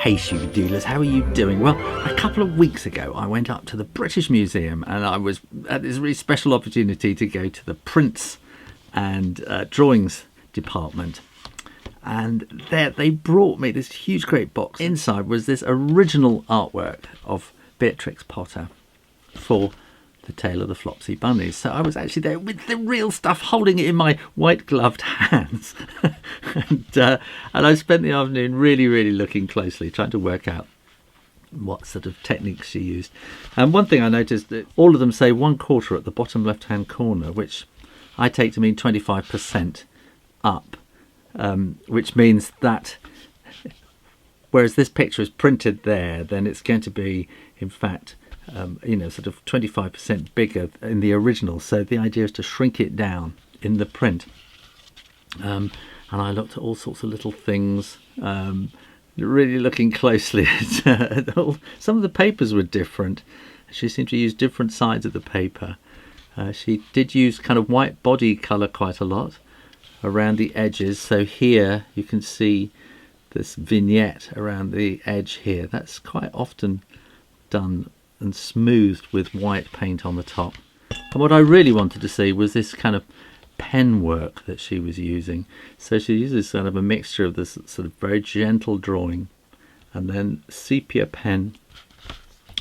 Hey Shoo Doodlers, how are you doing? Well, a couple of weeks ago I went up to the British Museum and I was at this really special opportunity to go to the prints and drawings department. And there they brought me this huge great box. Inside was this original artwork of Beatrix Potter for The Tale of the Flopsy Bunnies. So I was actually there with the real stuff, holding it in my white gloved hands. and I spent the afternoon really looking closely, trying to work out what sort of techniques she used. And one thing I noticed, that all of them say 1/4 at the bottom left hand corner, which I take to mean 25% up, which means that whereas this picture is printed there, then it's going to be, in fact, sort of 25% bigger in the original. So the idea is to shrink it down in the print. And I looked at all sorts of little things, really looking closely at some of the papers were different. She seemed to use different sides of the paper. She did use kind of white body colour quite a lot around the edges. So here you can see this vignette around the edge here. That's quite often done and smoothed with white paint on the top. And what I really wanted to see was this kind of pen work that she was using. So she uses kind of a mixture of this sort of very gentle drawing and then sepia pen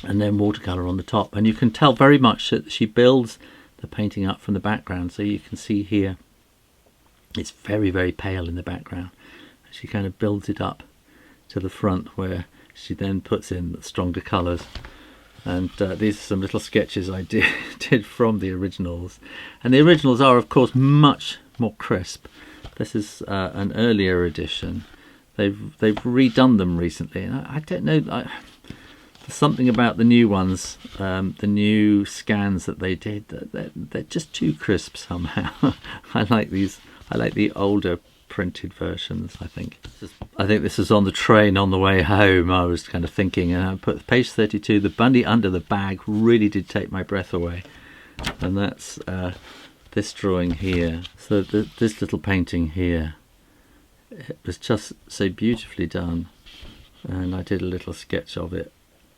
and then watercolour on the top. And you can tell very much that she builds the painting up from the background. So you can see here it's very pale in the background. She kind of builds it up to the front where she then puts in the stronger colours. And these are some little sketches I did from the originals. And the originals are, of course, much more crisp. This is an earlier edition. They've redone them recently. And I don't know, there's something about the new ones, the new scans that they did, they're just too crisp somehow. I like these. I like the older printed versions. I think this was on the train on the way home. I was kind of thinking, and I put page 32, the bunny under the bag really did take my breath away. And that's this drawing here. So this little painting here, it was just so beautifully done, and I did a little sketch of it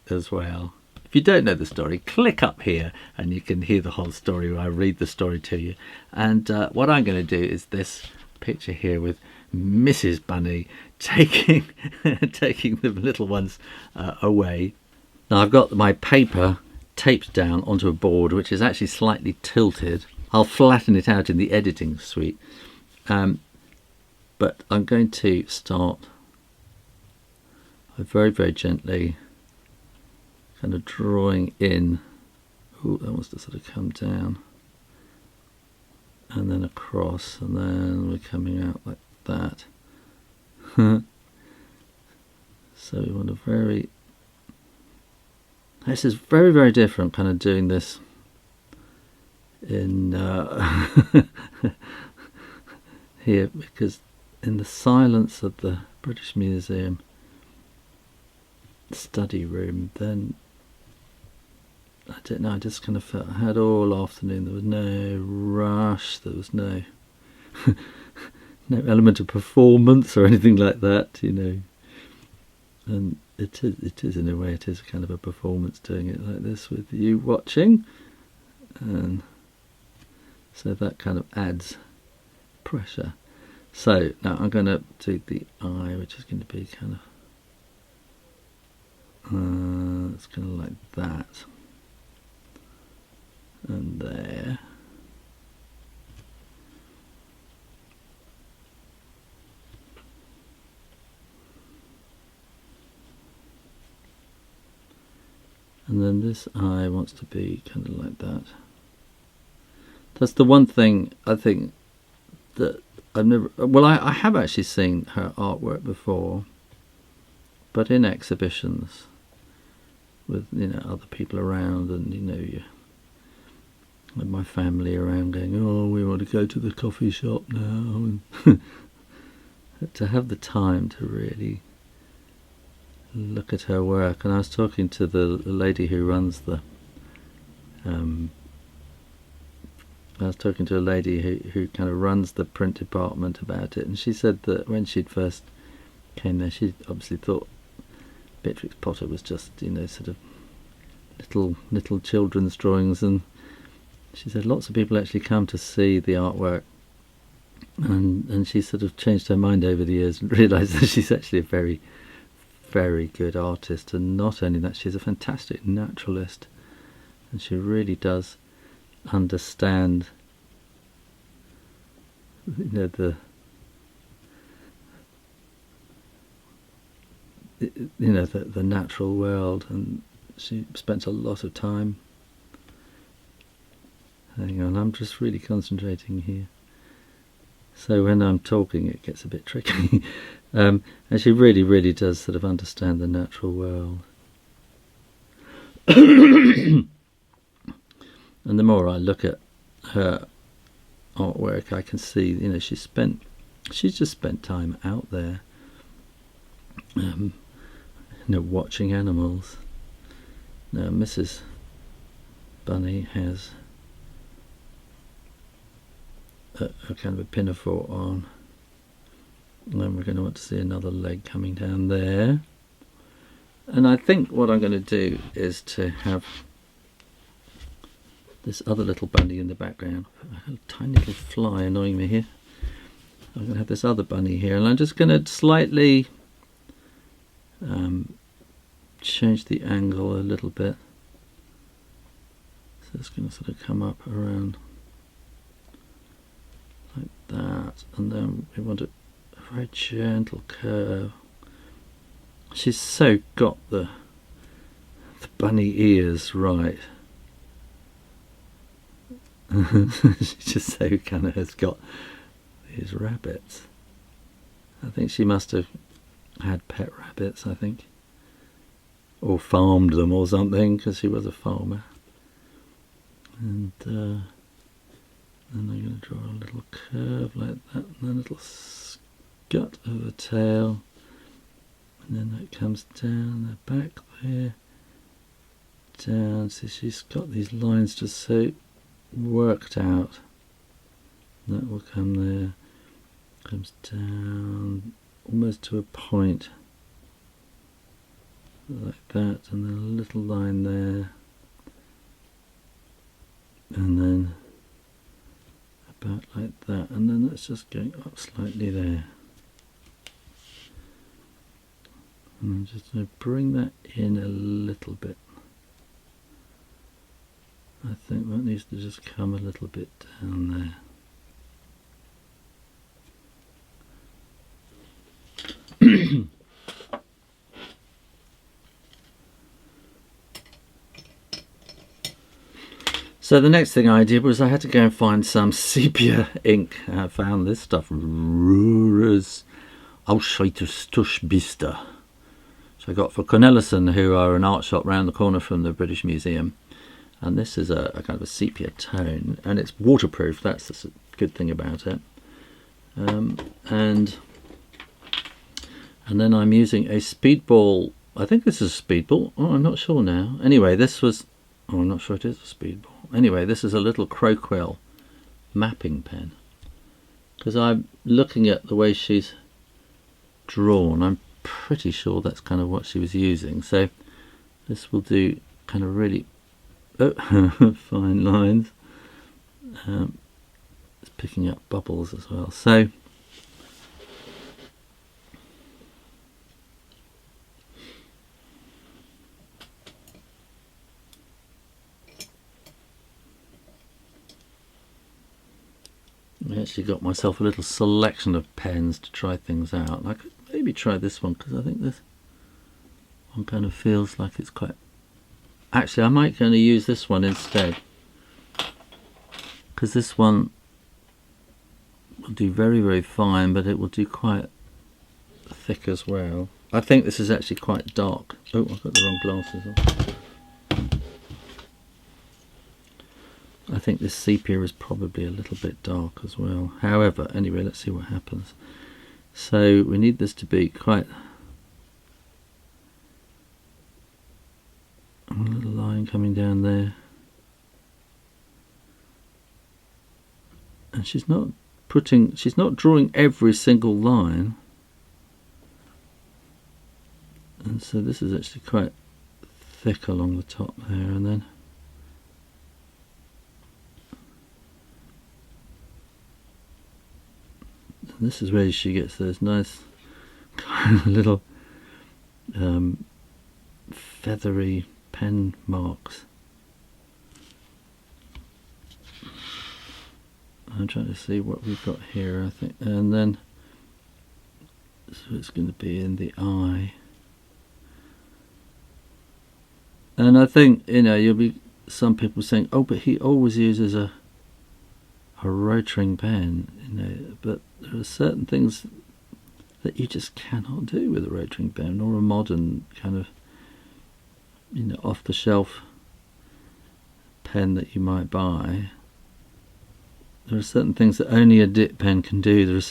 as well. If you don't know the story, click up here and you can hear the whole story where I read the story to you. And what I'm going to do is this picture here with Mrs. Bunny taking the little ones away. Now I've got my paper taped down onto a board which is actually slightly tilted. I'll flatten it out in the editing suite, but I'm going to start very gently kind of drawing in. Oh, that wants to sort of come down and then across, and then we're coming out like that. So we want a this is very different, kind of doing this in here, because in the silence of the British Museum study room, then I don't know, I just kind of felt I had all afternoon, there was no rush, there was no no element of performance or anything like that, you know. And it is in a way, it is kind of a performance doing it like this with you watching, and so that kind of adds pressure. So now I'm going to do the eye, which is going to be kind of it's kind of like that, and there. And then this eye wants to be kind of like that. That's the one thing I think that I've never... Well, I have actually seen her artwork before, but in exhibitions with, you know, other people around, and, you know, you with my family around going, oh, we want to go to the coffee shop now. And to have the time to really look at her work. And I was talking to the lady who runs the I was talking to a lady who kind of runs the print department about it, and she said that when she'd first came there, she obviously thought Beatrix Potter was just, you know, sort of little children's drawings, and she said lots of people actually come to see the artwork, and she sort of changed her mind over the years and realised that she's actually a very, very good artist, and not only that, she's a fantastic naturalist, and she really does understand, you know, the natural world, and she spent a lot of time. Hang on, I'm just really concentrating here. So when I'm talking, it gets a bit tricky. And she really, really does sort of understand the natural world. And the more I look at her artwork, I can see, you know, she's just spent time out there, you know, watching animals. Now, Mrs. Bunny has a kind of a pinafore on, and then we're going to want to see another leg coming down there. And I think what I'm going to do is to have this other little bunny in the background. A tiny little fly annoying me here. I'm going to have this other bunny here, and I'm just going to slightly change the angle a little bit. So it's going to sort of come up around like that, and then we want a very gentle curve. She's so got the bunny ears right. She just so kind of has got these rabbits. I think she must have had pet rabbits, I think, or farmed them or something, because she was a farmer. And then I'm going to draw a little curve like that, and then a little scut of a tail, and then that comes down the back there, down. So she's got these lines just so worked out. That will come there, comes down almost to a point like that, and then a little line there, and then about like that, and then that's just going up slightly there. And I'm just going to bring that in a little bit. I think that needs to just come a little bit down there. So the next thing I did was I had to go and find some sepia ink. I found this stuff, Rurers Ausschreitungstuschbister. So I got for Cornelison, who are an art shop round the corner from the British Museum. And this is a kind of a sepia tone, and it's waterproof. That's the good thing about it. And then I'm using a speedball. I think this is a speedball. Oh, I'm not sure now. Anyway, this was. Oh, I'm not sure it is a speedball. Anyway, this is a little croquille mapping pen. Because I'm looking at the way she's drawn, I'm pretty sure that's kind of what she was using. So this will do kind of really fine lines. It's picking up bubbles as well. So I actually got myself a little selection of pens to try things out. I could maybe try this one, because I think this one kind of feels like it's quite... Actually, I might going to use this one instead, because this one will do very, very fine, but it will do quite thick as well. I think this is actually quite dark. Oh, I've got the wrong glasses on. I think this sepia is probably a little bit dark as well. However, anyway, let's see what happens. So we need this to be quite a little line coming down there. And she's not drawing every single line. And so this is actually quite thick along the top there, and then this is where she gets those nice kind of little feathery pen marks. I'm trying to see what we've got here, I think, and then so it's going to be in the eye. And I think, you know, you'll be some people saying, oh, but he always uses a rotring pen, you know, but there are certain things that you just cannot do with a rotring pen, or a modern kind of, you know, off the shelf pen that you might buy. There are certain things that only a dip pen can do. There are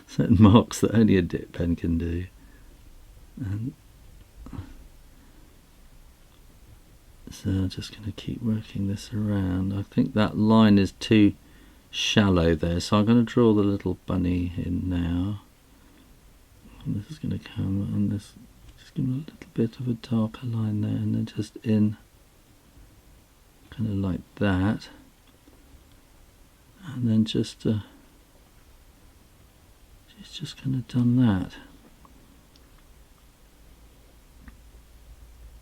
certain marks that only a dip pen can do. And so I'm just going to keep working this around. I think that line is too shallow there, so I'm going to draw the little bunny in now. And this is going to come on this, just give it a little bit of a darker line there, and then just in, kind of like that. And then just she's just kind of done that,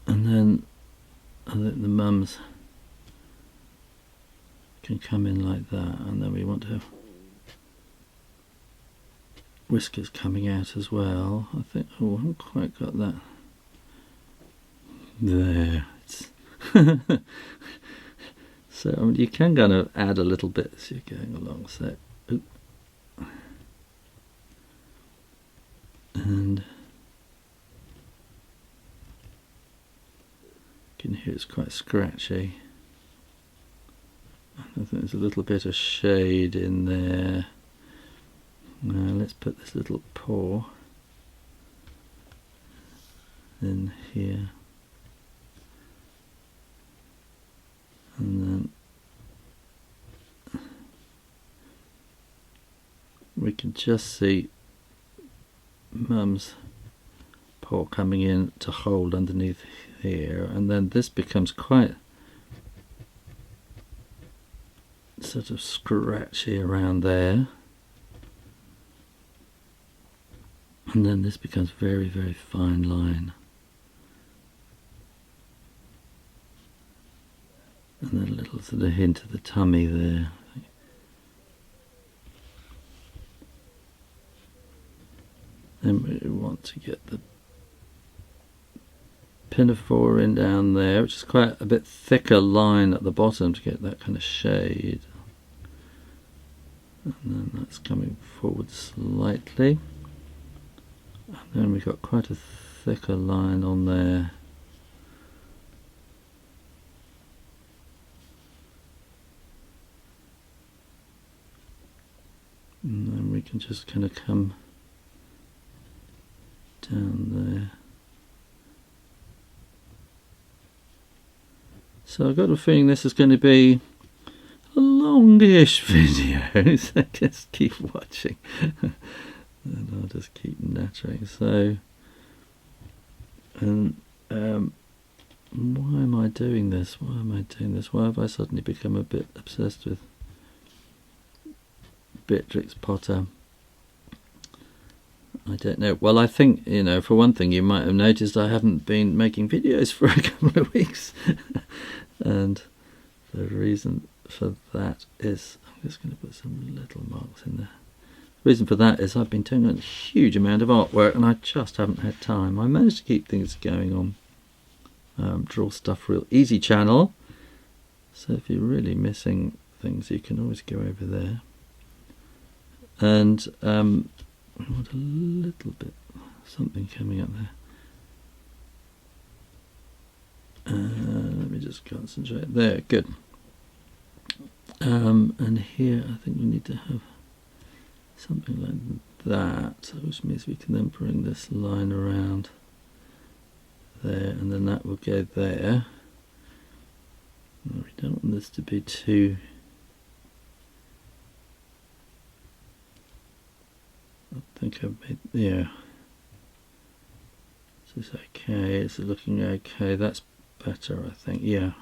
and then I think the mums can come in like that, and then we want to have whiskers coming out as well. I think, oh, I haven't quite got that there. It's so I mean, you can kind of add a little bit as you're going along. So, and you can hear it's quite scratchy. I think there's a little bit of shade in there. Now let's put this little paw in here. And then we can just see Mum's paw coming in to hold underneath here, and then this becomes quite sort of scratchy around there, and then this becomes very, very fine line. And then a little sort of hint of the tummy there. Then we want to get the pinafore in down there, which is quite a bit thicker line at the bottom to get that kind of shade. And then that's coming forward slightly. And then we've got quite a thicker line on there. And then we can just kind of come down there. So I've got a feeling this is going to be a longish video, so just keep watching and I'll just keep nattering. So, and why am I doing this? Why am I doing this? Why have I suddenly become a bit obsessed with Beatrix Potter? I don't know. Well, I think, you know, for one thing, you might have noticed I haven't been making videos for a couple of weeks. And the reason for that is, I'm just going to put some little marks in there. The reason for that is I've been doing a huge amount of artwork and I just haven't had time. I managed to keep things going on Draw Stuff Real Easy channel. So if you're really missing things, you can always go over there. And I want a little bit something coming up there. Let me just concentrate there. Good. And here I think we need to have something like that, which means we can then bring this line around there, and then that will go there. We don't want this to be too... I think I've made, yeah. Is this okay? Is it looking okay? That's better, I think. Yeah.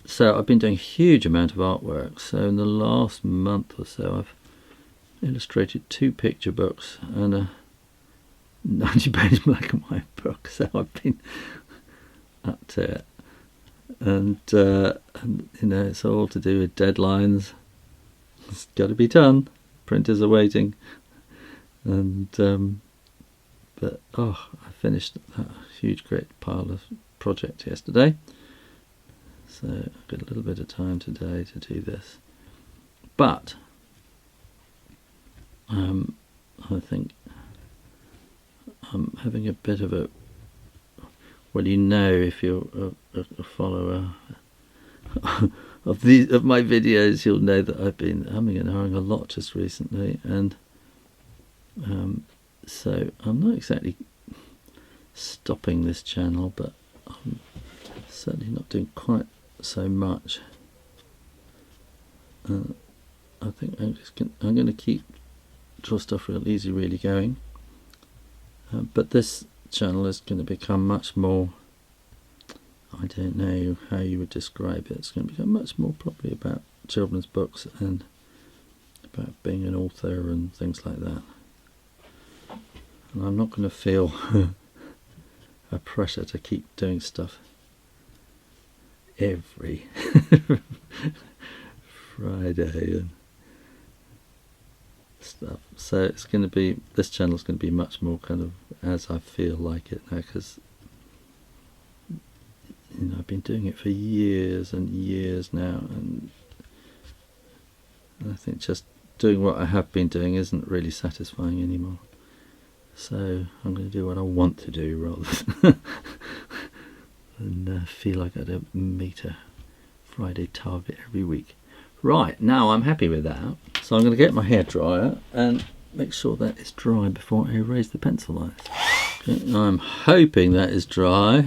So I've been doing a huge amount of artwork. So in the last month or so, I've illustrated 2 picture books and a 90-page black and white book. So I've been up to it, and you know, it's all to do with deadlines. It's got to be done. Printers are waiting, and but oh, I finished that huge, great pile of project yesterday. So I've got a little bit of time today to do this, but I think I'm having a bit of a, well, you know, if you're a follower of my videos, you'll know that I've been humming and hawing a lot just recently, and so I'm not exactly stopping this channel, but I'm certainly not doing quite so much. I think I'm going to keep Draw Stuff Real Easy really going, but this channel is going to become much more, I don't know how you would describe it, it's going to become much more probably about children's books and about being an author and things like that. And I'm not going to feel a pressure to keep doing stuff every Friday and stuff. So it's going to be, this channel is going to be much more kind of as I feel like it now, because you know, I've been doing it for years and years now, and I think just doing what I have been doing isn't really satisfying anymore. So I'm going to do what I want to do rather than feel like I don't meet a Friday target every week. Right, now I'm happy with that, so I'm going to get my hairdryer and make sure that it's dry before I erase the pencil lines. Okay, I'm hoping that is dry.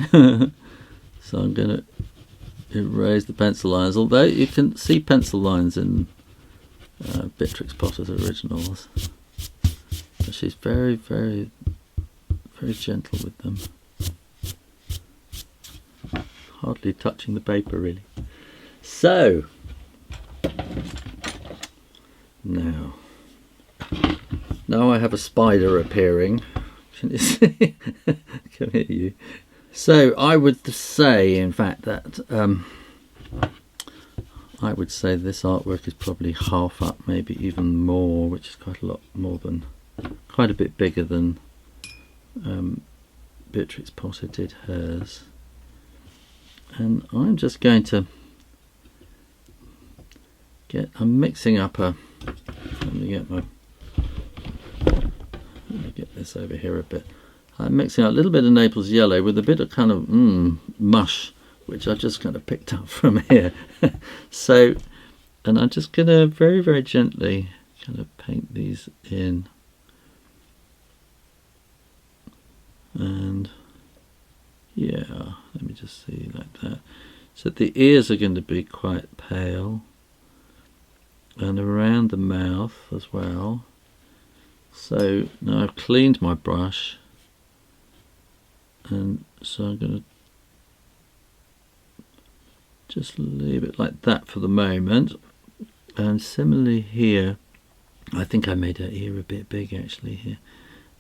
So I'm going to erase the pencil lines, although you can see pencil lines in Beatrix Potter's originals. But she's very, very, very gentle with them. Hardly touching the paper, really. So, now I have a spider appearing. Can you see? Come here, you. So I would say, in fact, that I would say this artwork is probably half up, maybe even more, which is quite a lot more than, quite a bit bigger than Beatrix Potter did hers. And I'm just going to I'm mixing up a, let me get this over here a bit. I'm mixing out a little bit of Naples yellow with a bit of kind of mush, which I just kind of picked up from here. So, and I'm just going to very, very gently kind of paint these in. And yeah, let me just see like that. So the ears are going to be quite pale, and around the mouth as well. So now I've cleaned my brush, and so I'm going to just leave it like that for the moment. And similarly here, I think I made her ear a bit big actually here,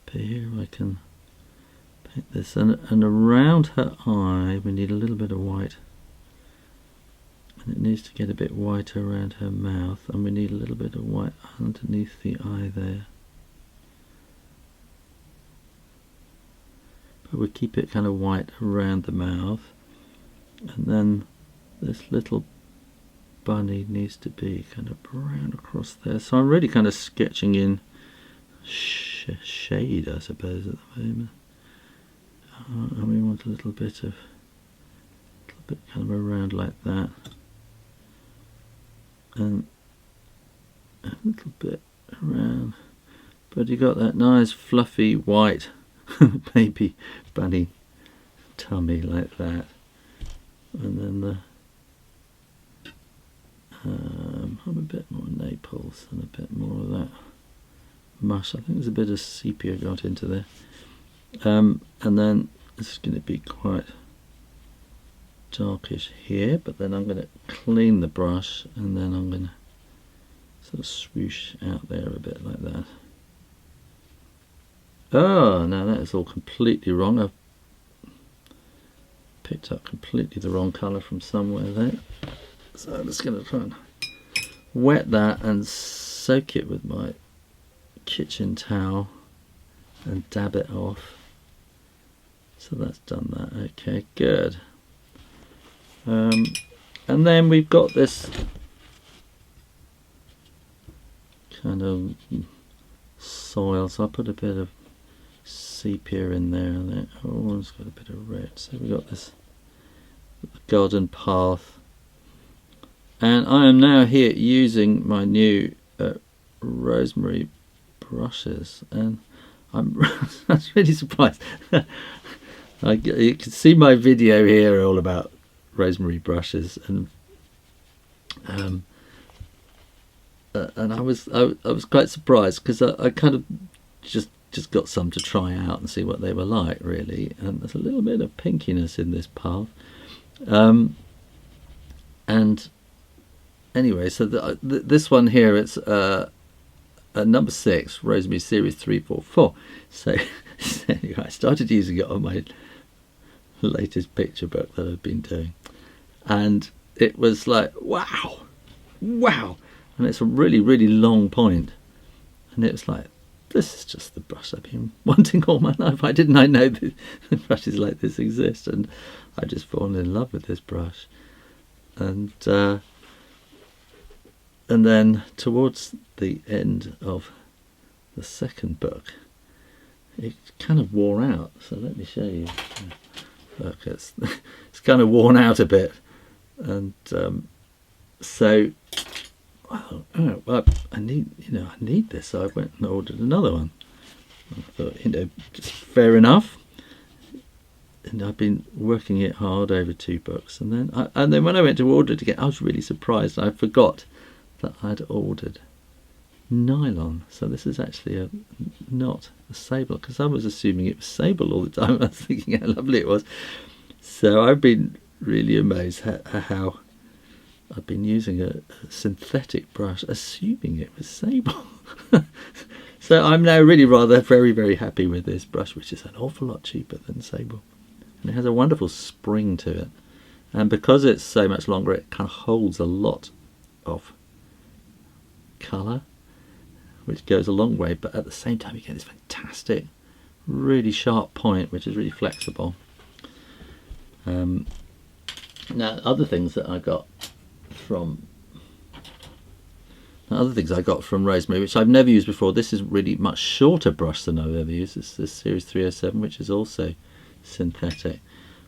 but here I can paint this, and around her eye we need a little bit of white, and it needs to get a bit whiter around her mouth, and we need a little bit of white underneath the eye there. But we keep it kind of white around the mouth, and then this little bunny needs to be kind of brown across there. So I'm really kind of sketching in shade, I suppose, at the moment. And we want a little bit kind of around like that, and a little bit around. But you got that nice fluffy white baby bunny tummy like that, and then I'm a bit more Naples and a bit more of that mush. I think there's a bit of sepia got into there, And then it's going to be quite darkish here, but then I'm going to clean the brush, and then I'm going to sort of swoosh out there a bit like that. Oh, now that is all completely wrong. I've picked up completely the wrong colour from somewhere there. So I'm just going to try and wet that and soak it with my kitchen towel and dab it off. So that's done that. Okay, good. And then we've got this kind of soil, so I put a bit of sepia in there, and then, oh, it's got a bit of red. So we've got this garden path, and I am now here using my new rosemary brushes, and I'm I was really surprised. You can see my video here all about rosemary brushes, and I was quite surprised, because I kind of just got some to try out and see what they were like, really. And there's a little bit of pinkiness in this path, and anyway, so this one here, it's number 6, Rosemary Series 344. So anyway, I started using it on my latest picture book that I've been doing, and it was like, wow, and it's a really, really long point, and it was like, this is just the brush I've been wanting all my life. Why didn't I know that brushes like this exist? And I just fallen in love with this brush. And then towards the end of the second book, it kind of wore out. So let me show you. Look, it's kind of worn out a bit, and so well, I need this. So I went and ordered another one. I thought, just fair enough. And I've been working it hard over 2 books, and then when I went to order it again, I was really surprised. I forgot that I'd ordered nylon. So this is actually not a sable, because I was assuming it was sable all the time. I was thinking how lovely it was. So I've been really amazed how I've been using a synthetic brush, assuming it was sable. So I'm now really very, very happy with this brush, which is an awful lot cheaper than sable. And it has a wonderful spring to it. And because it's so much longer, it kind of holds a lot of colour, which goes a long way, but at the same time you get this fantastic, really sharp point, which is really flexible. Now, other things I got from Rosemary, which I've never used before. This is really much shorter brush than I've ever used. It's this Series 307, which is also synthetic.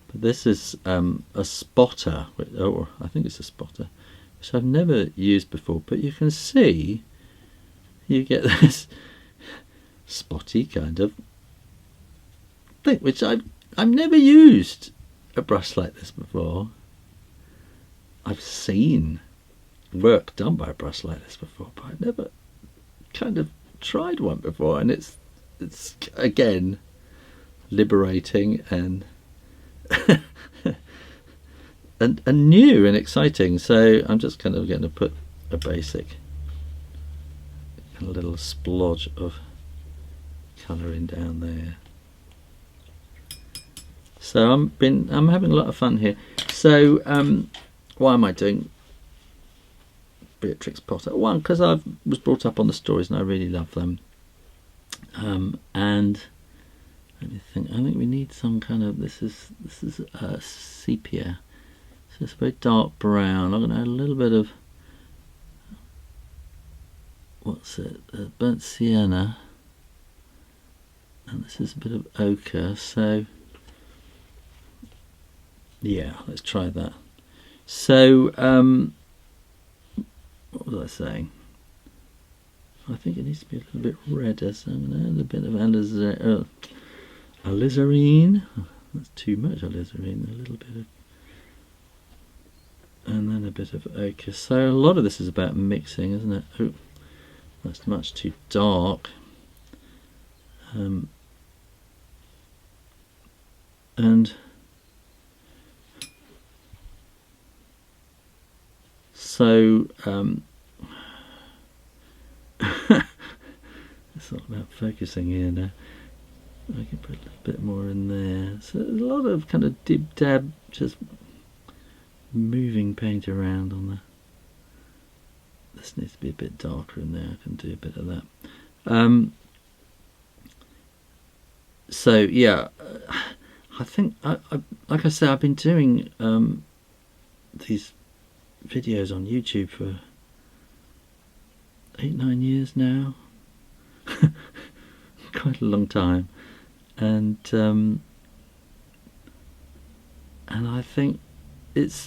But this is a spotter, or I think it's a spotter, which I've never used before. But you can see you get this spotty kind of thing, which I've never used a brush like this before. I've seen work done by a brush like this before, but I've never kind of tried one before, and it's again liberating and and new and exciting. So I'm just kind of going to put a basic and a little splodge of colouring down there. So I'm having a lot of fun here. So why am I doing Beatrix Potter? One, because I was brought up on the stories and I really love them. And let me think. I think we need some kind of. This is sepia. So it's a very dark brown. I'm going to add a little bit of burnt sienna, and this is a bit of ochre. So yeah, let's try that. So what was I saying? I think it needs to be a little bit redder, so I'm going to add a bit of alizarin. That's too much alizarin. A little bit of, and then a bit of ochre. So a lot of this is about mixing, isn't it? Oh, that's much too dark. And so it's all about focusing here now. I can put a little bit more in there. So there's a lot of kind of dib dab, just moving paint around on the. This needs to be a bit darker in there. I can do a bit of that. So yeah, I think like I say, I've been doing these videos on YouTube for 8-9 years now. Quite a long time, and I think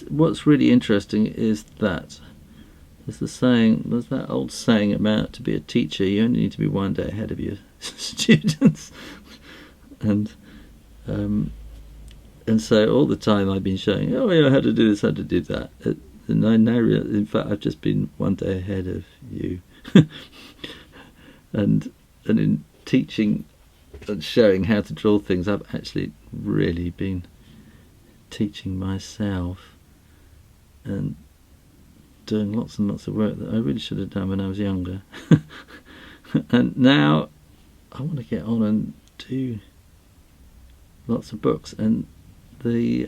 what's really interesting is that there's that old saying about, to be a teacher you only need to be one day ahead of your students, and so all the time I've been showing, oh yeah, how to do this, how to do that, and I now realize, in fact, I've just been one day ahead of you. and in teaching and showing how to draw things, I've actually really been teaching myself and doing lots and lots of work that I really should have done when I was younger. And now I want to get on and do lots of books, and the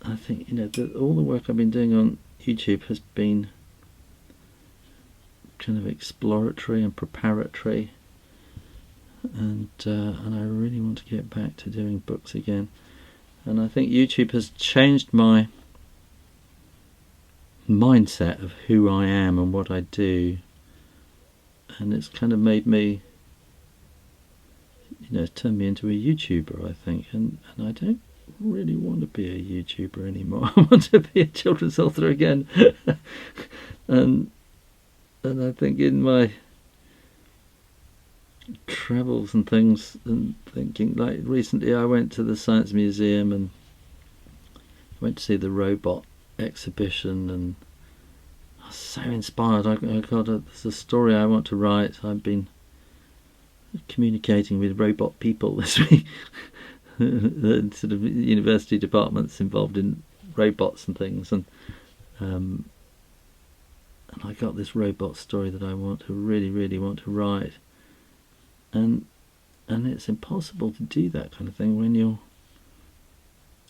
I think, you know, all the work I've been doing on YouTube has been kind of exploratory and preparatory, and I really want to get back to doing books again. And I think YouTube has changed my mindset of who I am and what I do, and it's kind of made me, you know, turn me into a YouTuber, I think, and I don't really want to be a YouTuber anymore. I want to be a children's author again. and I think in my travels and things, and thinking, like recently I went to the Science Museum and went to see the robot exhibition, and I was so inspired. There's a story I want to write. I've been communicating with robot people this week. Sort of university departments involved in robots and things, and I got this robot story that I really want to write, and it's impossible to do that kind of thing when you're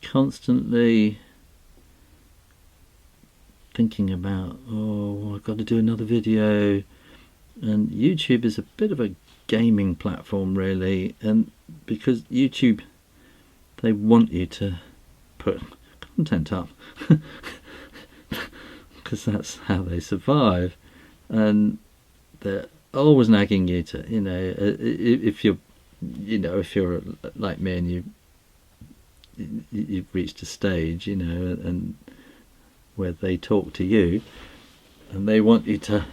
constantly thinking about, oh, I've got to do another video. And YouTube is a bit of a gaming platform, really, and because YouTube, they want you to put content up because that's how they survive, and they're always nagging you to, you know, if you're like me and you've reached a stage, you know, and where they talk to you and they want you to,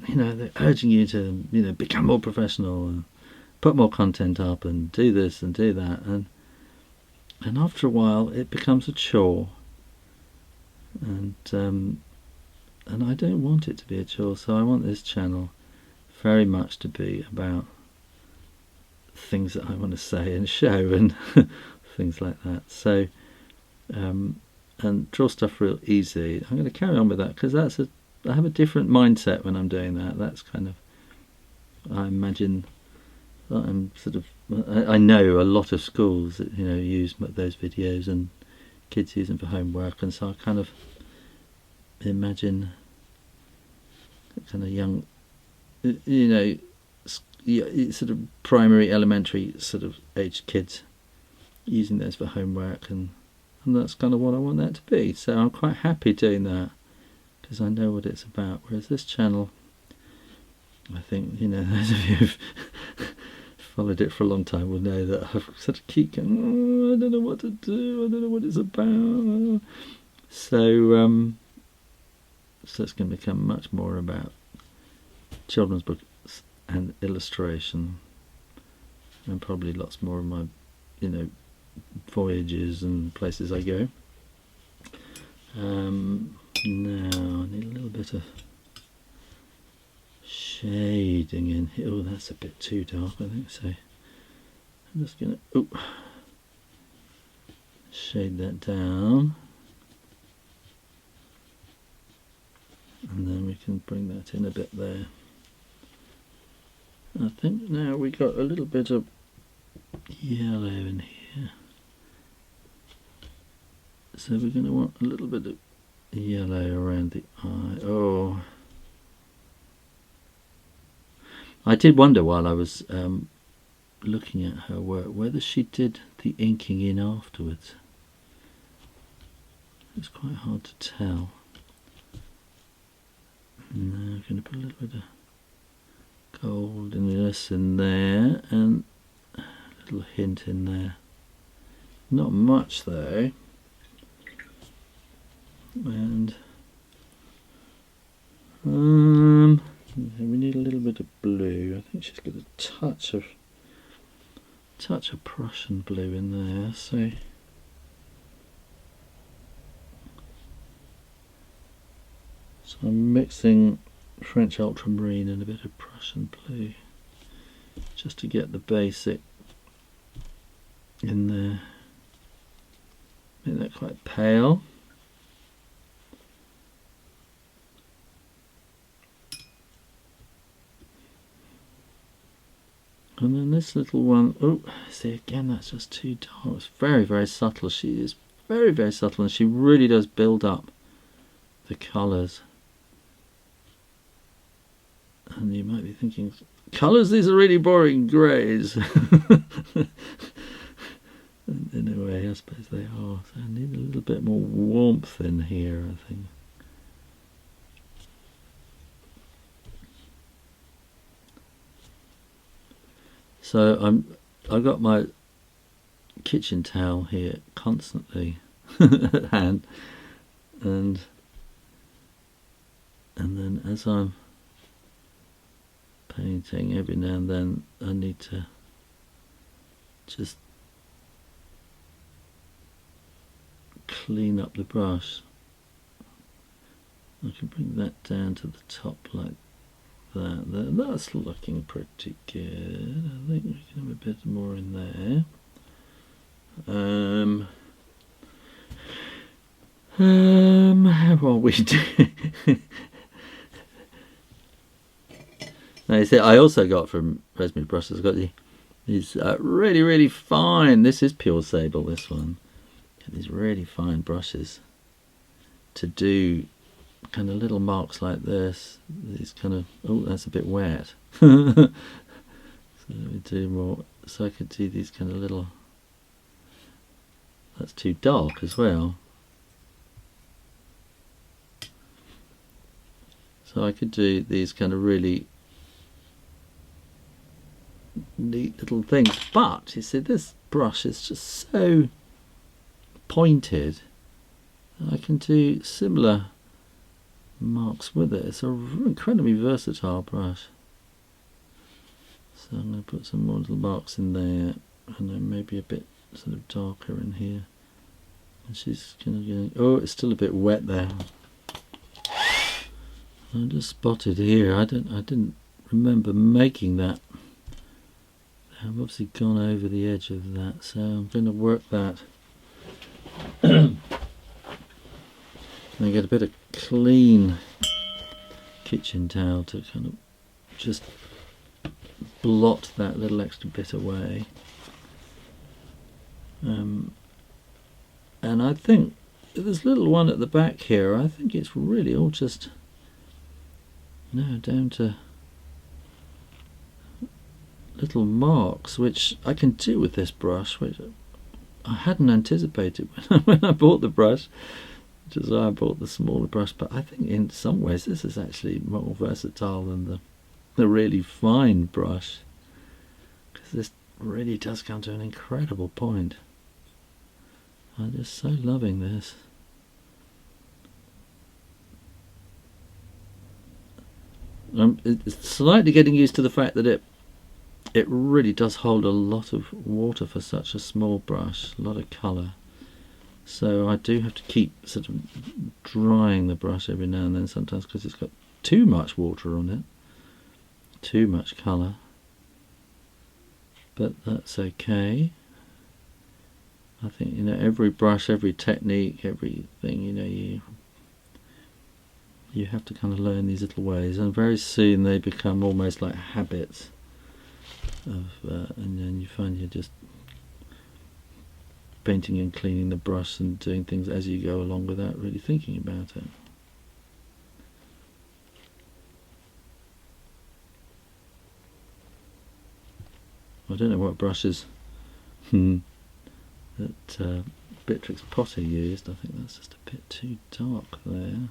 you know, they're urging you to, you know, become more professional and put more content up and do this and do that, and after a while it becomes a chore, and I don't want it to be a chore. So I want this channel very much to be about things that I want to say and show and things like that. So and draw stuff real easy. I'm going to carry on with that because I have a different mindset when I'm doing that. That's kind of, I imagine that I'm sort of, I know a lot of schools that, you know, use those videos and kids use them for homework, and so I kind of imagine kind of young, you know, sort of primary, elementary sort of aged kids using those for homework, and that's kind of what I want that to be. So I'm quite happy doing that because I know what it's about. Whereas this channel, I think, you know, those of you who've followed it for a long time will know that I've sort of keep going, oh, I don't know what to do, I don't know what it's about. So it's going to become much more about children's books and illustration, and probably lots more of my, you know, voyages and places I go. Now I need a little bit of shading in here. Oh, that's a bit too dark, I think, so I'm just going to shade that down, and then we can bring that in a bit there. I think now we got a little bit of yellow in here, so we're going to want a little bit of yellow around the eye. Oh, I did wonder while I was looking at her work whether she did the inking in afterwards. It's quite hard to tell. Now I'm going to put a little bit of goldiness in there and a little hint in there. Not much though. And we need a little bit of blue. I think she's got a touch of Prussian blue in there. So I'm mixing French ultramarine and a bit of Prussian blue just to get the basic in there. Make that quite pale. And then this little one, oh, see again, that's just too dark. It's very, very subtle. She is very, very subtle, and she really does build up the colours. And you might be thinking, colours, these are really boring greys. In a way, I suppose they are. So I need a little bit more warmth in here, I think. So I've got my kitchen towel here constantly at hand, and then as I'm painting, every now and then I need to just clean up the brush. I can bring that down to the top like that. That's looking pretty good. I think we can have a bit more in there. How are we doing? Now, you see, I also got from Rosemary Brushes, I've got these really, really fine, this is pure sable, this one. These really fine brushes to do kind of little marks like this. These kind of, oh, that's a bit wet. So let me do more, so I could do these kind of little, that's too dark as well. So I could do these kind of really neat little things, but you see this brush is just so pointed. I can do similar marks with it. It's an incredibly versatile brush. So I'm going to put some more little marks in there, and then maybe a bit sort of darker in here. And she's kind of going, oh, it's still a bit wet there. I just spotted here. I didn't remember making that. I've obviously gone over the edge of that, so I'm going to work that. And get a bit of clean kitchen towel to kind of just blot that little extra bit away. And I think this little one at the back here, I think it's really all just down to little marks, which I can do with this brush, which I hadn't anticipated when I bought the brush, which is why I bought the smaller brush. But I think in some ways this is actually more versatile than the really fine brush, because this really does come to an incredible point. I'm just so loving this. It's slightly getting used to the fact that it really does hold a lot of water for such a small brush, a lot of colour. So I do have to keep sort of drying the brush every now and then sometimes, because it's got too much water on it. too much colour, but that's okay. I think, you know, every brush, every technique, everything, you know, you have to kind of learn these little ways, and very soon they become almost like habits of, and then you find you're just painting and cleaning the brush and doing things as you go along without really thinking about it. I don't know what brushes that Beatrix Potter used. I think that's just a bit too dark there.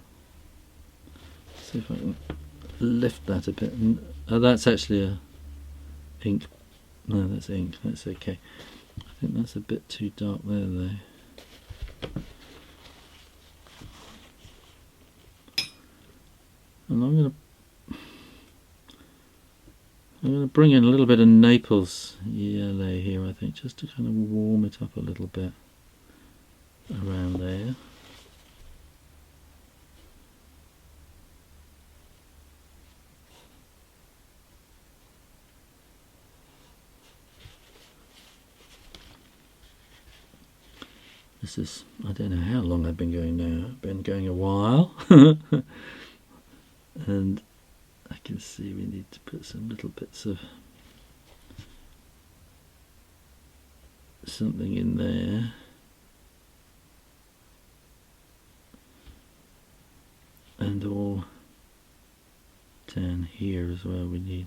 Let's see if I can lift that a bit. Oh, that's actually a ink. No, that's ink. That's okay. I think that's a bit too dark there, though. And I'm going to bring in a little bit of Naples yellow here, I think, just to kind of warm it up a little bit around there. This is, I don't know how long I've been going now. I've been going a while. And I can see we need to put some little bits of something in there. And all down here as well we need.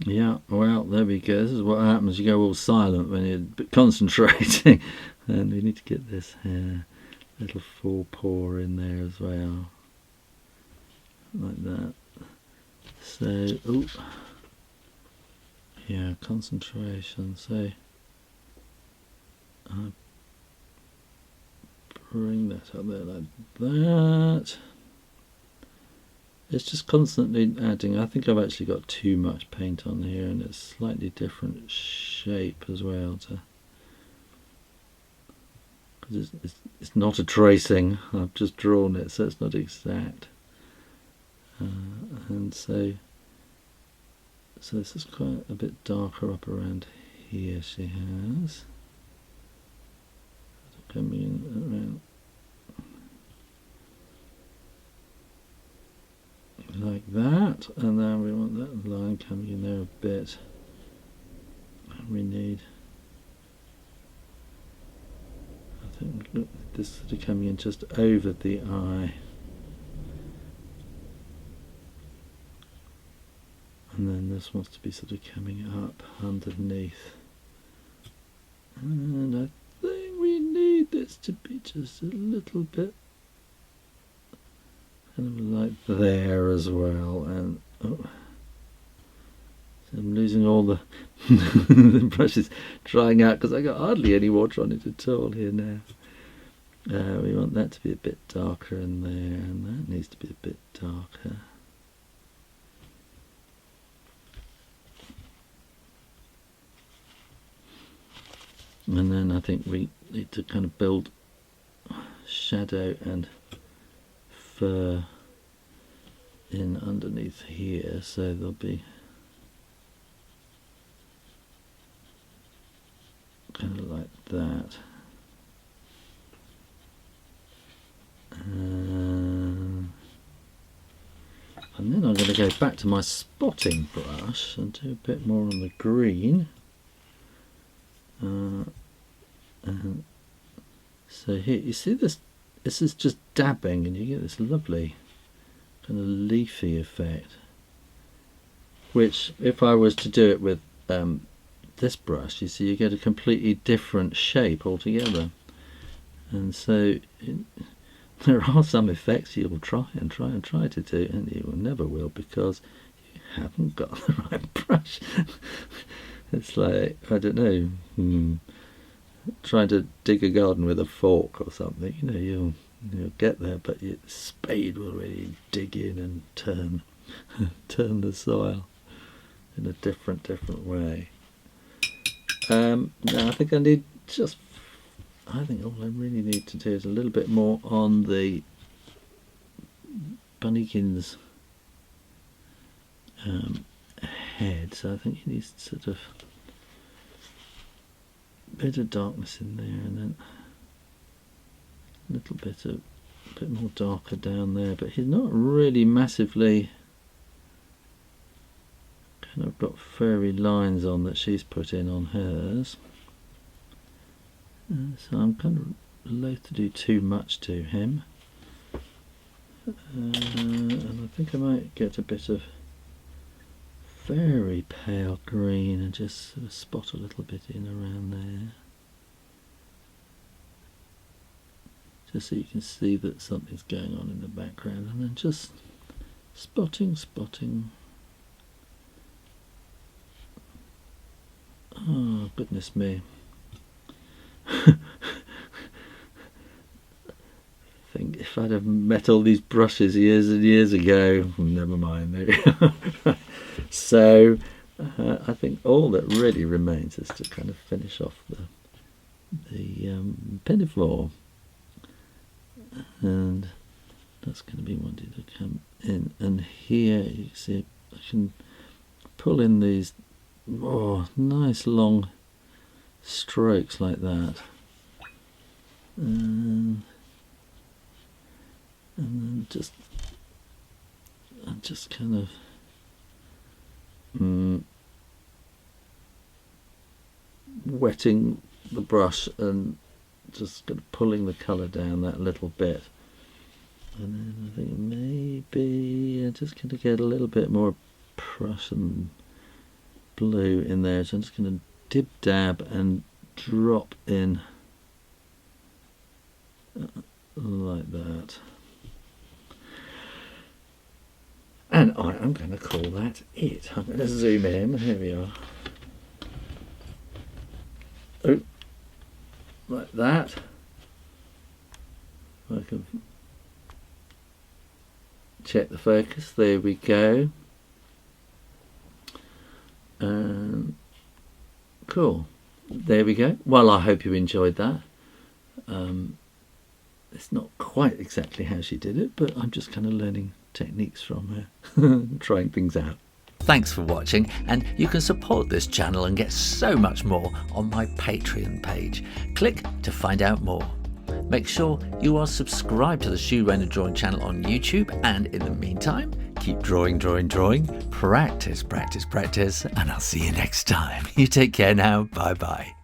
Yeah, well, there we go. This is what happens. You go all silent when you're concentrating. And we need to get this little full pour in there as well. Like that. So, ooh. Yeah, concentration. So, I bring that up there like that. It's just constantly adding. I think I've actually got too much paint on here, and it's slightly different shape as well. Because it's not a tracing. I've just drawn it, so it's not exact. And so this is quite a bit darker up around here. She has coming in around. Like that, and then we want that line coming in there a bit, and we need, I think, look, this sort of coming in just over the eye, and then this wants to be sort of coming up underneath, and I think we need this to be just a little bit kind of like there as well. And oh, so I'm losing all the, the brushes drying out because I got hardly any water on it at all here now. We want that to be a bit darker in there, and that needs to be a bit darker. And then I think we need to kind of build shadow and fur in underneath here, so there'll be kind of like that. And then I'm going to go back to my spotting brush and do a bit more on the green. And so here, you see this? This is just dabbing, and you get this lovely kind of leafy effect. Which, if I was to do it with this brush, you see, you get a completely different shape altogether. And so there are some effects you will try and try to do, and you will never will, because you haven't got the right brush. It's like, I don't know. trying to dig a garden with a fork or something. You know, you'll get there, but your spade will really dig in and turn the soil in a different way. Now I think I think all I really need to do is a little bit more on the bunnykins head. So I think he needs sort of bit of darkness in there, and then a little bit more darker down there. But he's not really massively kind of got furry lines on that she's put in on hers. So I'm kind of loath to do too much to him. And I think I might get a bit of very pale green and just sort of spot a little bit in around there, just so you can see that something's going on in the background, and then just spotting. Oh goodness me. I think if I'd have met all these brushes years and years ago, never mind. So I think all that really remains is to kind of finish off the pinafore, and that's going to be wanting to come in. And here you can see I can pull in these nice long strokes like that, and then just kind of wetting the brush and just kind of pulling the colour down that little bit. And then I think maybe I'm just going to get a little bit more Prussian blue in there, so I'm just going to dib dab and drop in like that. And I am going to call that it. I'm going to zoom in. Here we are. Oh, like that. I can check the focus. There we go. Cool. There we go. Well, I hope you enjoyed that. It's not quite exactly how she did it, but I'm just kind of learning techniques from her, trying things out. Thanks for watching, and you can support this channel and get so much more on my Patreon page. Click to find out more. Make sure you are subscribed to the Shoo Rayner Drawing Channel on YouTube, and in the meantime, keep drawing, practice, and I'll see you next time. You take care now. Bye bye.